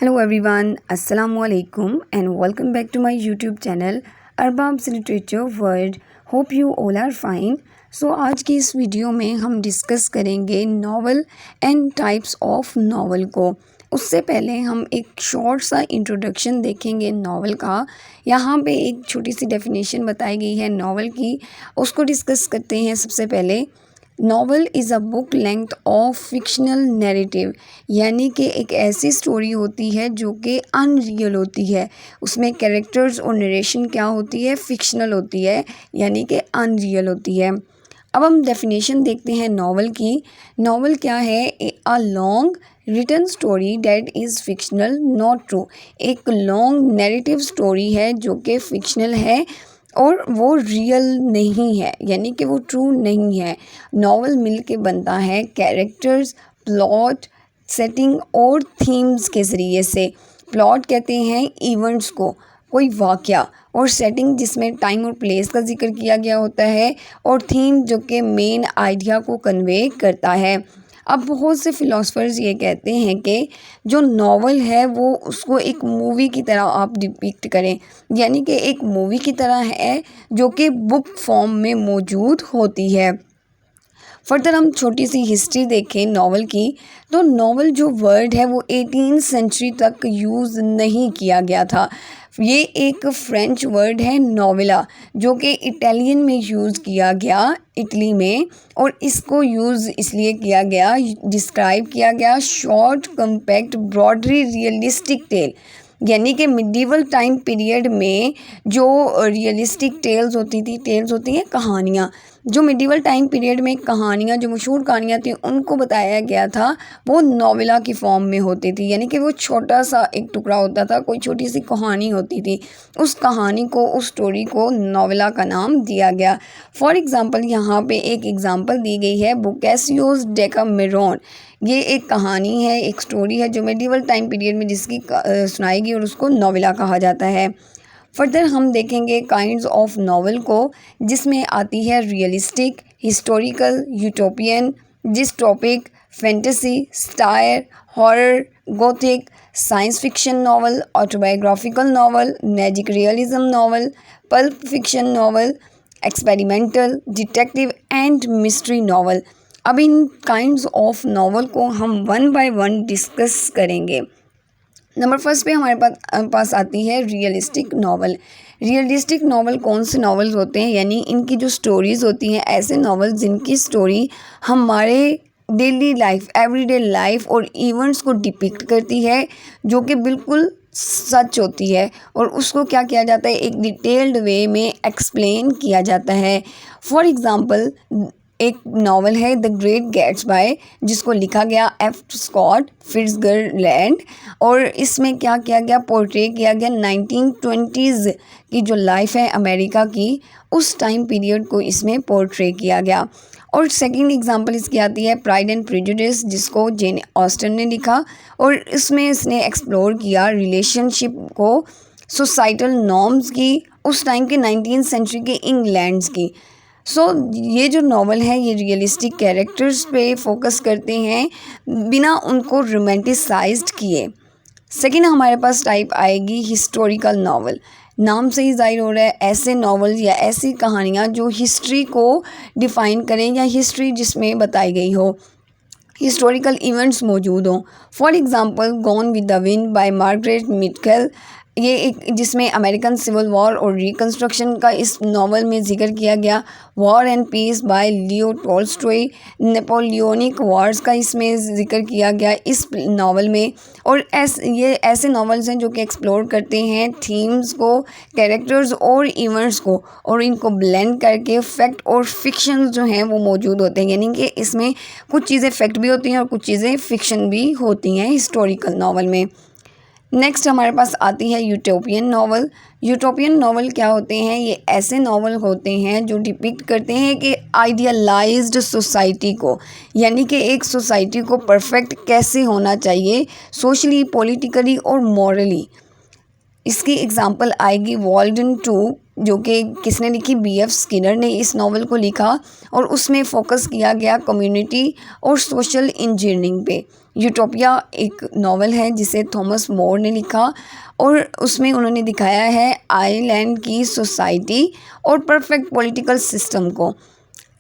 Hello everyone, Assalamu alaikum and welcome back to my YouTube channel Arbab's literature world. Hope you all are fine. So आज की इस video में हम discuss करेंगे novel and types of novel को. उससे पहले हम एक शॉर्ट सा इंट्रोडक्शन देखेंगे नावल का. यहाँ पे एक छोटी सी डेफिनेशन बताई गई है नावल की, उसको डिस्कस करते हैं. सबसे पहले novel is a book length of fictional narrative, यानी कि एक ऐसी स्टोरी होती है जो कि अनरियल होती है. उसमें कैरेक्टर्स और नरेशन क्या होती है, फिक्शनल होती है, यानी कि अनरियल होती है. अब हम डेफिनेशन देखते हैं नावल की. नावल क्या है? A long written story that is fictional not true. एक लॉन्ग नैरेटिव स्टोरी है जो कि फिक्शनल है और वो रियल नहीं है, यानी कि वो ट्रू नहीं है. नावल मिल के बनता है कैरेक्टर्स, प्लॉट, सेटिंग और थीम्स के ज़रिए से. प्लॉट कहते हैं इवेंट्स को, कोई वाक़या, और सेटिंग जिसमें टाइम और प्लेस का जिक्र किया गया होता है, और थीम जो कि मेन आइडिया को कन्वे करता है. अब बहुत से फ़िलासफ़र्स ये कहते हैं कि जो नावल है वो उसको एक मूवी की तरह आप डिपिक्ट करें, यानी कि एक मूवी की तरह है जो कि बुक फॉर्म में मौजूद होती है. फर्दर हम छोटी सी हिस्ट्री देखें नावल की, तो नावल जो वर्ड है वो 18th सेंचुरी तक यूज़ नहीं किया गया था. ये एक फ्रेंच वर्ड है नोवेला, जो कि इटालियन में यूज़ किया गया, इटली में. और इसको यूज़ इसलिए किया गया, डिस्क्राइब किया गया short, compact, broadly realistic tale, यानी कि मिडीवल टाइम पीरियड में जो रियलिस्टिक टेल्स होती हैं कहानियाँ. जो मिडीवल टाइम पीरियड में कहानियाँ, जो मशहूर कहानियाँ थी, उनको बताया गया था, वो नोवेला की फॉर्म में होती थी, यानी कि वो छोटा सा एक टुकड़ा होता था, कोई छोटी सी कहानी होती थी. उस कहानी को, उस स्टोरी को नोवेला का नाम दिया गया. फॉर एग्ज़ाम्पल यहाँ पे एक एग्ज़ाम्पल दी गई है, बोकासियोस डेकामेरॉन. ये एक कहानी है, एक स्टोरी है जो मेडिवल टाइम पीरियड में जिसकी सुनाई गई और उसको नोवेला कहा जाता है. फर्दर हम देखेंगे काइंड्स ऑफ नावल को, जिसमें आती है realistic, historical, utopian, dystopic, fantasy, satire, horror, gothic, science fiction novel, autobiographical novel, magic realism novel, pulp fiction novel, experimental, detective and mystery novel. अब इन काइंड्स ऑफ नावल को हम वन बाय वन डिस्कस करेंगे. Number first पे हमारे पास आती है realistic novel. Realistic novel कौन से नावल्स होते हैं, यानी इनकी जो स्टोरीज़ होती हैं, ऐसे नावल्स जिनकी स्टोरी हमारे डेली लाइफ, एवरीडे लाइफ और इवेंट्स को डिपिक्ट करती है, जो कि बिल्कुल सच होती है, और उसको क्या किया जाता है, एक डिटेल्ड वे में एक्सप्लेन किया जाता है. फॉर एग्ज़ाम्पल एक नावल है द ग्रेट गैट्सबाय, जिसको लिखा गया एफ स्कॉट फिट्ज़गरलैंड, और इसमें क्या किया गया, पोर्ट्रे किया गया 1920s की जो लाइफ है अमेरिका की, उस टाइम पीरियड को इसमें पोर्ट्रे किया गया. और सेकंड एग्जांपल इसकी आती है प्राइड एंड प्रेजुडिस, जिसको जेन ऑस्टन ने लिखा, और इसमें इसने एक्सप्लोर किया रिलेशनशिप को, सोसाइटल नॉर्म्स की, उस टाइम के 19th सेंचुरी के इंग्लैंड्स की. ये जो नावल है ये रियलिस्टिक कैरेक्टर्स पे फोकस करते हैं बिना उनको रोमांटिसाइज्ड किए. सेकंड हमारे पास टाइप आएगी हिस्टोरिकल नावल. नाम से ही जाहिर हो रहा है, ऐसे नावल या ऐसी कहानियाँ जो हिस्ट्री को डिफ़ाइन करें, या हिस्ट्री जिसमें बताई गई हो, हिस्टोरिकल इवेंट्स मौजूद हों. For example Gone with the Wind by Margaret Mitchell, ये एक जिसमें अमेरिकन सिविल वॉर और रिकन्स्ट्रक्शन का इस नावल में जिक्र किया गया. War and Peace by Leo Tolstoy, Napoleonic wars का इसमें जिक्र किया गया इस नावल में. और ये ऐसे नावल्स हैं जो कि एक्सप्लोर करते हैं थीम्स को, कैरेक्टर्स और इवेंट्स को, और इनको ब्लेंड करके फैक्ट और फिक्शन जो हैं वो मौजूद होते हैं, यानी कि इसमें कुछ चीज़ें फैक्ट भी होती हैं और कुछ चीज़ें फिक्शन भी होती हैं हिस्टोरिकल नावल में. नेक्स्ट हमारे पास आती है यूटोपियन नावल. यूटोपियन नावल क्या होते हैं? ये ऐसे नावल होते हैं जो डिपिक्ट करते हैं कि आइडियलाइज्ड सोसाइटी को, यानी कि एक सोसाइटी को परफेक्ट कैसे होना चाहिए, सोशली, पॉलिटिकली और मॉरली. इसकी एग्जांपल आएगी वॉल्डन 2, जो कि किसने लिखी, B.F. स्किनर ने इस नावल को लिखा, और उसमें फोकस किया गया कम्युनिटी और सोशल इंजीनियरिंग पे. यूटोपिया एक नावल है जिसे थॉमस मोर ने लिखा और उसमें उन्होंने दिखाया है आयरलैंड की सोसाइटी और परफेक्ट पॉलिटिकल सिस्टम को।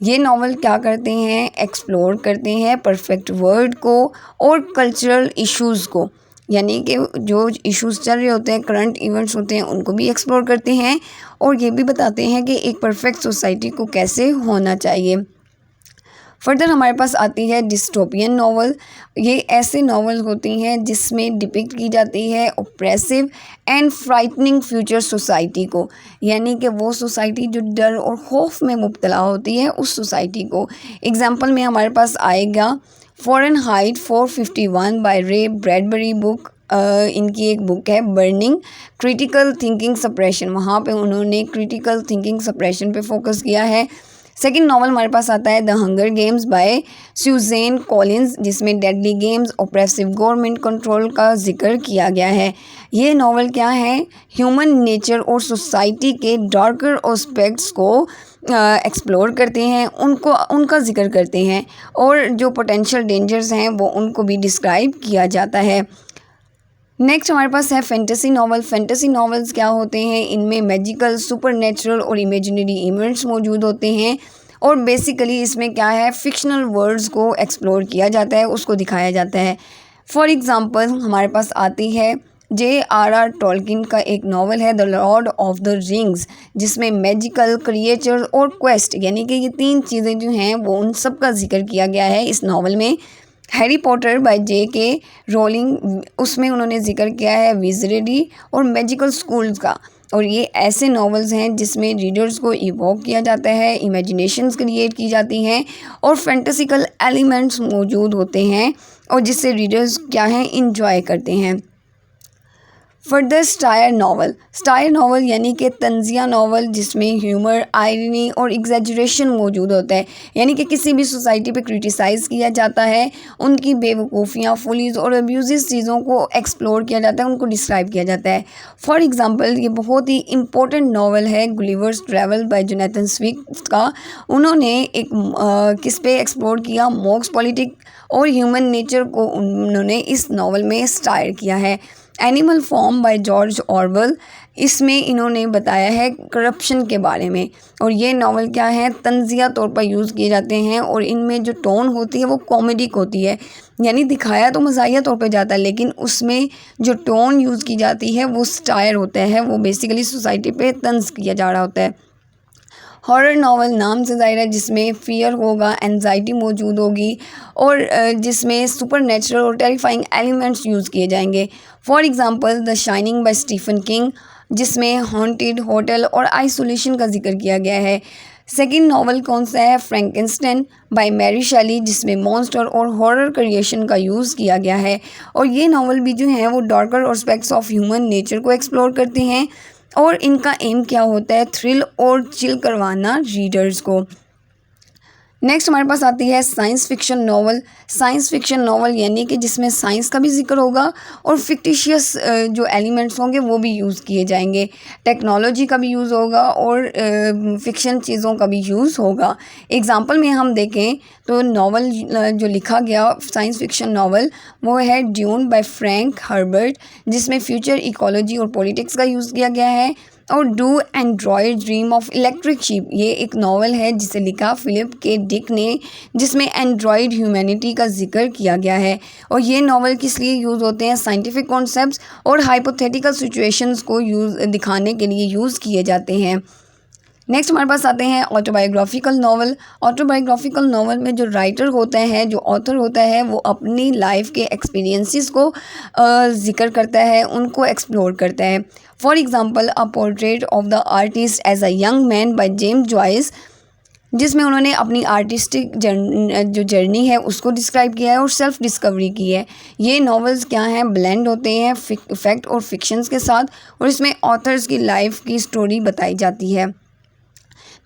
ये नावल क्या करते हैं, एक्सप्लोर करते हैं परफेक्ट वर्ल्ड को और कल्चरल इश्यूज़ को, यानी कि जो इश्यूज़ चल रहे होते हैं, करंट इवेंट्स होते हैं, उनको भी एक्सप्लोर करते हैं और ये भी बताते हैं कि एक परफेक्ट सोसाइटी को कैसे होना चाहिए। फर्दर हमारे पास आती है डिस्टोपियन नावल। ये ऐसे नावल होती हैं जिसमें डिपिक्ट की जाती है oppressive and frightening future society को, यानी कि वो सोसाइटी जो डर और खौफ में मुब्तला होती है उस सोसाइटी को। एग्जांपल में हमारे पास आएगा फ़ारेनहाइट 451 बाय रे ब्रैडबरी बुक। इनकी एक बुक है बर्निंग क्रिटिकल थिंकिंग सप्रेशन। वहाँ पे उन्होंने क्रिटिकल थिंकिंग सप्रेशन पे फोकस किया है। सेकंड नावल हमारे पास आता है The Hunger Games by Suzanne Collins, जिसमें deadly games oppressive government control का जिक्र किया गया है। ये नावल क्या है, ह्यूमन नेचर और सोसाइटी के डार्कर एस्पेक्ट्स को एक्सप्लोर करते हैं, उनका जिक्र करते हैं और जो पोटेंशियल डेंजर्स हैं वो उनको भी डिस्क्राइब किया जाता है। नेक्स्ट हमारे पास है फैंटेसी नावल। फैंटेसी नावल्स क्या होते हैं, इनमें मैजिकल, सुपरनेचुरल और इमेजिनरी इवेंट्स मौजूद होते हैं और बेसिकली इसमें क्या है, फिक्शनल वर्ल्ड्स को एक्सप्लोर किया जाता है, उसको दिखाया जाता है। फॉर एग्ज़ाम्पल हमारे पास आती है J.R.R. टोल्किन का एक नावल है the Lord of the rings, जिसमें मैजिकल, क्रिएचर और क्वेस्ट, यानी कि ये तीन चीज़ें जो हैं वो उन सब का जिक्र किया गया है इस नावल में। Harry Potter bye J.K. Rolling, उसमें उन्होंने जिक्र किया है विज़ार्डी और मैजिकल स्कूल्स का। और ये ऐसे नावल्स हैं जिसमें रीडर्स को इवोक किया जाता है, इमेजिनेशंस क्रिएट की जाती हैं और फैंटेसिकल एलिमेंट्स मौजूद होते हैं और जिससे रीडर्स क्या हैं, इंजॉय करते हैं। Further stair novel. Stair novel यानी कि तंजिया नावल, जिसमें ह्यूमर, आयरनी और एग्जैजरेशन मौजूद होता है, यानी कि किसी भी सोसाइटी पे क्रिटिसाइज़ किया जाता है, उनकी बेवकूफ़ियाँ, फुलीज़ और अब्यूज़िव चीज़ों को एक्सप्लोर किया जाता है, उनको डिस्क्राइब किया जाता है। फॉर एग्ज़ाम्पल ये बहुत ही इम्पोर्टेंट नावल है Gulliver's travel by Jonathan Swift का। उन्होंने एक किस पे एक्सप्लोर किया, मॉक्स पॉलिटिक और ह्यूमन नेचर को उन्होंने इस नावल में स्टायर किया है। Animal form by George Orwell, इसमें इन्होंने बताया है करप्शन के बारे में और ये नावल क्या है, तंजिया तौर पर यूज़ किए जाते हैं और इनमें जो टोन होती है वो कॉमेडिक होती है, यानी दिखाया तो मज़ाहिया तौर पे जाता है लेकिन उसमें जो टोन यूज़ की जाती है वो स्टायर होता है, वो बेसिकली सोसाइटी पे तंज किया जा रहा होता है। हॉरर नावल नाम से ज़ाहिर है, जिसमें फ़ियर होगा, एंजाइटी मौजूद होगी और जिसमें सुपरनेचुरल और टेरिफाइंग एलिमेंट्स यूज़ किए जाएंगे। For example the shining by Stephen King, जिसमें हॉन्टेड होटल और आइसोलेशन का जिक्र किया गया है। सेकंड नावल कौन सा है, फ्रैंकेनस्टाइन बाय मैरी शेली, जिसमें मॉन्स्टर और हॉरर क्रिएशन का यूज़ किया गया है और ये नावल भी जो हैं वो darker aspects of human nature को एक्सप्लोर करते हैं और इनका एम क्या होता है, थ्रिल और चिल करवाना रीडर्स को। नेक्स्ट हमारे पास आती है science fiction novel. Science fiction novel यानी कि जिसमें साइंस का भी जिक्र होगा और फिक्टिशियस जो एलिमेंट्स होंगे वो भी यूज़ किए जाएंगे, टेक्नोलॉजी का भी यूज़ होगा और फिक्शन चीज़ों का भी यूज़ होगा। एग्जांपल में हम देखें तो नावल जो लिखा गया साइंस फिक्शन नावल वो है ड्यून बाय फ्रैंक हर्बर्ट, जिसमें फ्यूचर इकोलॉजी और पॉलिटिक्स का यूज़ किया गया है। और do Android dream of electric sheep, ये एक नावल है जिसे लिखा फिलिप के डिक ने, जिसमें एंड्रॉयड ह्यूमैनिटी का जिक्र किया गया है और ये नावल किस लिए यूज़ होते हैं, साइंटिफिक कॉन्सेप्ट्स और हाइपोथेटिकल सिचुएशंस को दिखाने के लिए यूज़ किए जाते हैं। नेक्स्ट हमारे पास आते हैं ऑटोबायोग्राफिकल नावल। ऑटोबायोग्राफिकल नावल में जो राइटर होता है, जो ऑथर होता है, वो अपनी लाइफ के एक्सपीरियंसेस को जिक्र करता है, उनको एक्सप्लोर करता है। For example a portrait of the artist as a young man by James Joyce, जिसमें उन्होंने अपनी आर्टिस्टिक जो जर्नी है उसको डिस्क्राइब किया है और सेल्फ डिस्कवरी की है। ये नॉवेल्स क्या हैं, ब्लेंड होते हैं फैक्ट और फिक्शंस के साथ और इसमें ऑथर्स की लाइफ की स्टोरी बताई जाती है।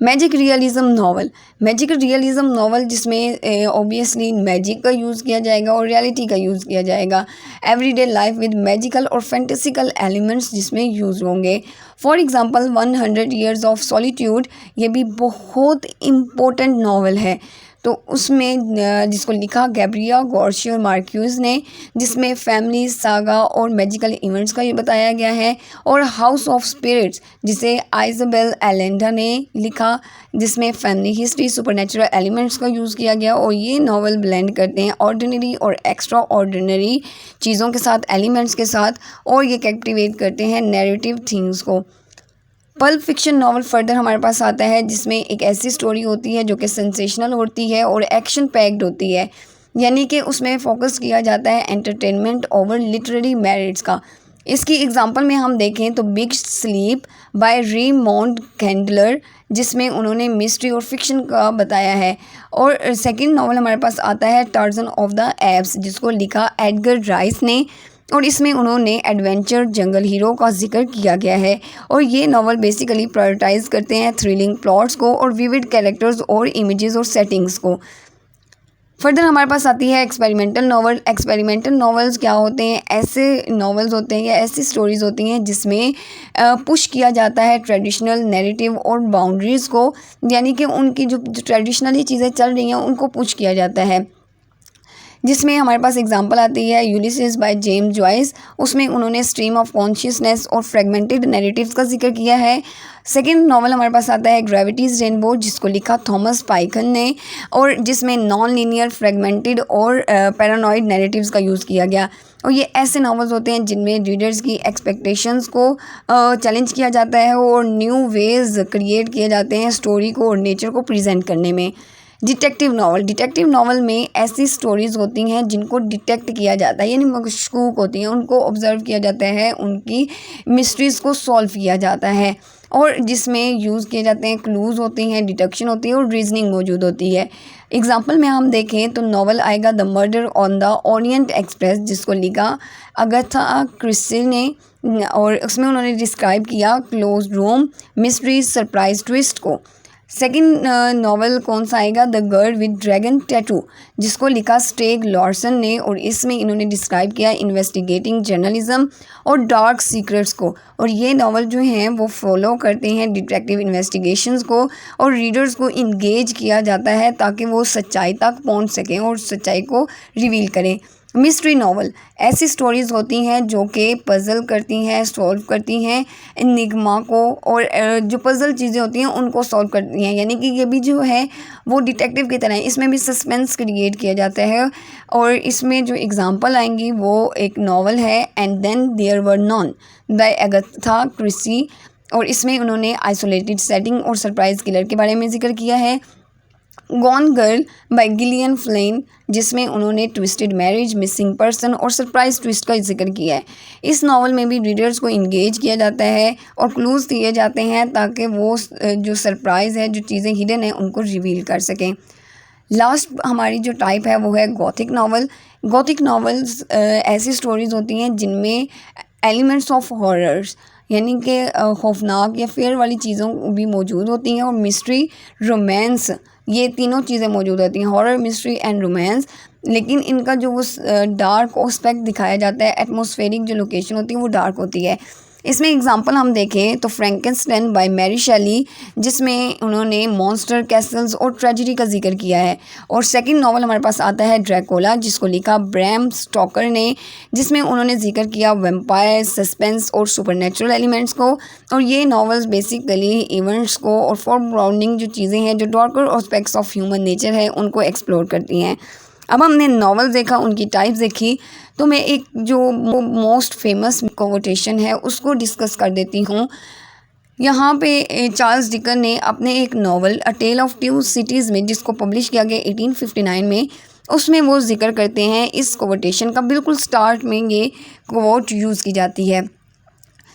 Magic realism novel. Magic realism novel जिसमें ऑब्वियसली मैजिक का यूज़ किया जाएगा और रियलिटी का यूज़ किया जाएगा। एवरीडे लाइफ विद मैजिकल और फैंटेसिकल एलिमेंट्स जिसमें यूज़ होंगे। For example 100 years of solitude, ये भी बहुत इम्पोर्टेंट नावल है। तो उसमें जिसको लिखा गैब्रिया गार्सिया मार्क्यूज ने, जिसमें फैमिली सागा और मैजिकल इवेंट्स का ये बताया गया है। और हाउस ऑफ स्पिरिट्स जिसे आइजाबेल एलेंडा ने लिखा, जिसमें फैमिली हिस्ट्री सुपरनेचुरल एलिमेंट्स का यूज़ किया गया। और ये नावल ब्लेंड करते हैं ऑर्डिनरी और एक्स्ट्रा ऑर्डिनरी चीज़ों के साथ, एलिमेंट्स के साथ, और ये कैप्टिवेट करते हैं नैरेटिव थिंग्स को। पल्प फिक्शन नावल फर्दर हमारे पास आता है, जिसमें एक ऐसी स्टोरी होती है जो कि सेंसेशनल होती है और एक्शन पैक्ड होती है, यानी कि उसमें फोकस किया जाता है एंटरटेनमेंट ओवर लिटरेरी मेरिट्स का। इसकी एग्जांपल में हम देखें तो बिग स्लीप बाय रेमोंड कैंडलर, जिसमें उन्होंने मिस्ट्री और फिक्शन का बताया है। और सेकंड नावल हमारे पास आता है टार्जन ऑफ द एप्स, जिसको लिखा एडगर राइस ने, और इसमें उन्होंने एडवेंचर जंगल हीरो का जिक्र किया गया है। और ये नावल बेसिकली प्रायोरिटाइज करते हैं थ्रिलिंग प्लॉट्स को और विविड कैरेक्टर्स और इमेजेस और सेटिंग्स को। फर्दर हमारे पास आती है एक्सपेरिमेंटल नावल। एक्सपेरिमेंटल नावल्स क्या होते हैं? ऐसे नावल्स होते हैं या ऐसी स्टोरीज़ होती हैं जिसमें पुश किया जाता है ट्रेडिशनल नैरेटिव और बाउंड्रीज़ को, यानी कि उनकी जो ट्रेडिशनली चीज़ें चल रही हैं उनको पुश किया जाता है। जिसमें हमारे पास एग्जांपल आती है यूलिसिस बाय जेम्स जॉयस, उसमें उन्होंने स्ट्रीम ऑफ कॉन्शियसनेस और फ्रेगमेंटेड नैरेटिव्स का जिक्र किया है। सेकंड नावल हमारे पास आता है ग्रेविटीज़ रेनबो, जिसको लिखा थॉमस पाइकन ने, और जिसमें नॉन लीनियर फ्रेगमेंटेड और पैरानॉइड नैरेटिव्स का यूज़ किया गया। और ये ऐसे नावल्स होते हैं जिनमें रीडर्स की एक्सपेक्टेशंस को चैलेंज किया जाता है और न्यू वेज क्रिएट किए जाते हैं स्टोरी को और नेचर को प्रेजेंट करने में। डिटेक्टिव नावल में ऐसी स्टोरीज़ होती हैं जिनको डिटेक्ट किया जाता है, यानी मशकूक होती हैं, उनको ऑब्ज़र्व किया जाता है, उनकी मिस्ट्रीज़ को सॉल्व किया जाता है, और जिसमें यूज़ किए जाते हैं क्लूज़ होती हैं, डिडक्शन होती है और रीजनिंग मौजूद होती है। एग्जांपल में हम देखें तो नावल आएगा the murder on the Orient express, जिसको लिखा अगाथा क्रिस्टी ने, और उसमें उन्होंने डिस्क्राइब किया close room mystery surprise twist को। सेकंड नावल कौन सा आएगा? The girl with dragon tattoo, जिसको लिखा स्टेग लॉर्सन ने, और इसमें इन्होंने डिस्क्राइब किया इन्वेस्टिगेटिंग जर्नलिज्म और डार्क सीक्रेट्स को। और ये नावल जो हैं वो फॉलो करते हैं डिटेक्टिव इन्वेस्टिगेशंस को, और रीडर्स को इंगेज किया जाता है ताकि वो सच्चाई तक पहुंच सकें और सच्चाई को रिवील करें। मिस्ट्री नावल ऐसी स्टोरीज़ होती हैं जो कि पज़ल करती हैं, सॉल्व करती हैं एनिग्मा को, और जो पज़ल चीज़ें होती हैं उनको सॉल्व करती हैं, यानी कि ये भी जो है वो डिटेक्टिव की तरह है, इसमें भी सस्पेंस क्रिएट किया जाता है। और इसमें जो एग्जांपल आएंगी वो एक नावल है and then there were none by Agatha Christie, और इसमें उन्होंने आइसोलेटेड सेटिंग और सरप्राइज किलर के बारे में जिक्र किया है। Gone girl by Gillian Flynn, जिसमें उन्होंने ट्विस्टेड मैरिज, मिसिंग पर्सन और सरप्राइज ट्विस्ट का जिक्र किया है। इस नावल में भी रीडर्स को इंगेज किया जाता है और क्लूज़ दिए जाते हैं ताकि वो जो सरप्राइज़ है, जो चीज़ें हिडन हैं, उनको रिवील कर सकें। लास्ट हमारी जो टाइप है वो है गॉथिक नावल। गॉथिक नावल्स ऐसी स्टोरीज़ होती हैं जिनमें एलिमेंट्स ऑफ हॉरर्स, यानी कि खौफनाक या फेयर वाली चीज़ों भी मौजूद होती हैं, और मिस्ट्री, रोमांस, ये तीनों चीज़ें मौजूद होती हैं, हॉरर, मिस्ट्री एंड रोमांस। लेकिन इनका जो वो डार्क एस्पेक्ट दिखाया जाता है, एटमॉस्फेरिक जो लोकेशन होती है वो डार्क होती है। इसमें एग्जांपल हम देखें तो फ्रैंकेनस्टाइन बाय मैरी शेली, जिसमें उन्होंने मॉन्स्टर, कैसल्स और ट्रेजेडी का जिक्र किया है। और सेकंड नावल हमारे पास आता है ड्रैकुला, जिसको लिखा ब्रैम स्टोकर ने, जिसमें उन्होंने जिक्र किया वैम्पायर, सस्पेंस और सुपरनेचुरल एलिमेंट्स को। और ये नावल्स बेसिकली इवेंट्स को और फॉरग्राउंडिंग जो चीज़ें हैं, जो darker aspects of human nature है, उनको एक्सप्लोर करती हैं। अब हमने नावल देखा, उनकी टाइप्स देखी, तो मैं एक जो मोस्ट फेमस कोटेशन है उसको डिस्कस कर देती हूँ। यहाँ पे चार्ल्स डिकन ने अपने एक novel a tale of two cities में, जिसको पब्लिश किया गया 1859 में, उसमें वो जिक्र करते हैं इस कोटेशन का। बिल्कुल स्टार्ट में ये कोट यूज़ की जाती है,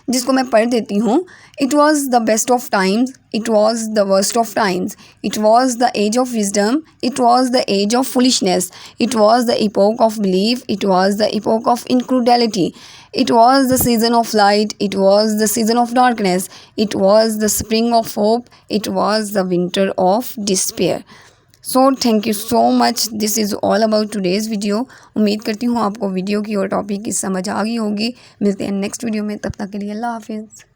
जिसको मैं पढ़ देती हूँ। It was the best of times, it was the worst of times, it was the age of wisdom, it was the age of foolishness, it was the epoch of belief, it was the epoch of incredulity, it was the season of light, it was the season of darkness, it was the spring of hope, it was the winter of despair. So thank you so much. This is all about today's video. उम्मीद करती हूँ आपको video की और topic की समझ आ गई होगी। मिलते हैं नेक्स्ट वीडियो में, तब तक के लिए अल्लाह हाफिज़।